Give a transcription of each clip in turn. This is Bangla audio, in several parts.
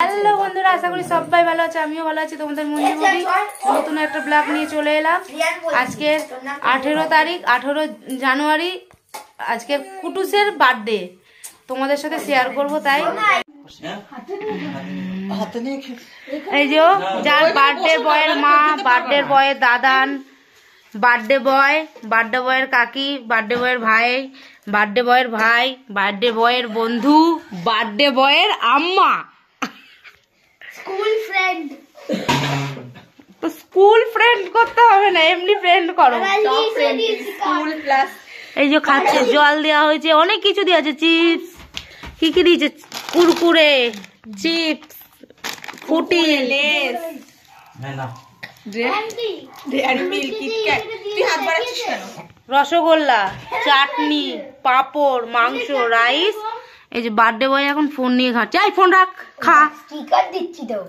হ্যালো বন্ধুরা, আশা করি সবাই ভালো আছে, আমিও ভালো আছি। তোমাদের মঞ্জু বৌদি নতুন একটা ব্লগ নিয়ে চলে এলাম। আজকে 18 তারিখ, 18 জানুয়ারি, আজকে কুটুসের বার্থডে তোমাদের সাথে শেয়ার করব। তাই এই যে যার বার্থডে বয়ের মা, বার্থডে বয়ের দাদান, বার্থডে বয়ের কাকি, বার্থডে বয়ের ভাই, বার্থডে বয়ের ভাই, বার্থডে বয়ের বন্ধু, বার্থডে বয়ের আম্মা, স্কুল ফ্রেন্ড করতে হবে না, এমনি ফ্রেন্ড করো। এই যে খাচ্ছে, জল দেওয়া হয়েছে, অনেক কিছু দেওয়া আছে, চিপস, কি কি দিয়েছে, কুরকুরে, চিপস, ফুটি, রসগোল্লা, চাটনি, পাপড়, মাংস, রাইস। এই যে বার্থডে বয় এখন ফোন নিয়ে খাচ্ছে। এই ফোন রাখ, খা। দিচ্ছি তো।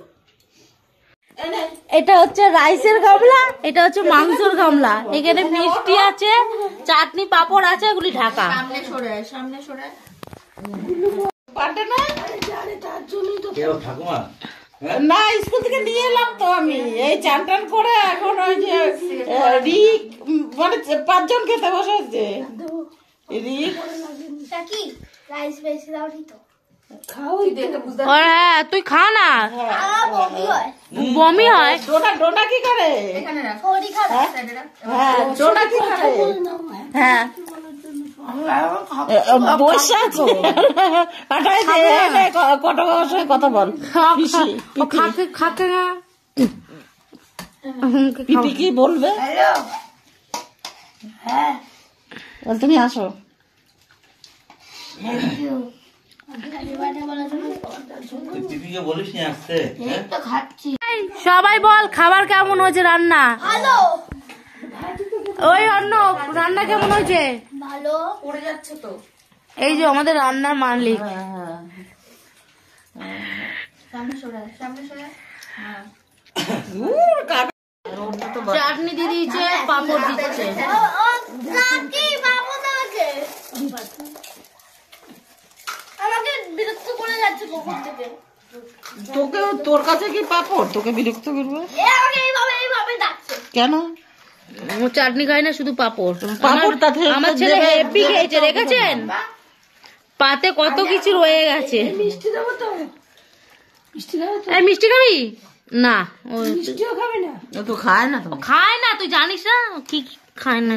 এটা হচ্ছে রাইসের গামলা, এটা হচ্ছে মাংসের গামলা। এখানে মিষ্টি আছে, চাটনি, পাপড় আছে, এগুলি ঢাকা। সামনে সরে না, স্কুল থেকে নিয়ে এলাম তো আমি। এই চান টান করে এখন ওই যে রিক মানে 5 জন খেতে বসেছে। রিক তুই খা না, বমি হয়। ডোনা কি করে? হ্যাঁ কথা বল, কি বলবে? তুমি আসো। সবাই বল খাবার কেমন হয়েছে, রান্না? ওই অন্য রান্না কেমন হয়েছে? ভালো পড়ে যাচ্ছে তো। এই যে আমাদের রান্নার মালিক। চাটনি দিয়ে দিয়েছে, পাপড় দিচ্ছে। তোকে, তোর কাছে কি পাপড়? তোকে বিরক্ত করবে কেন? ও চাটনি খায় না, শুধু পাপড়। আমার ছেলে হেপি খেয়েছে, দেখেছেন? পাতে কত কিছু রয়ে গেছে। মিষ্টি খাবি না? ও তো খায় না। খায় না, তুই জানিস না কি খায় না।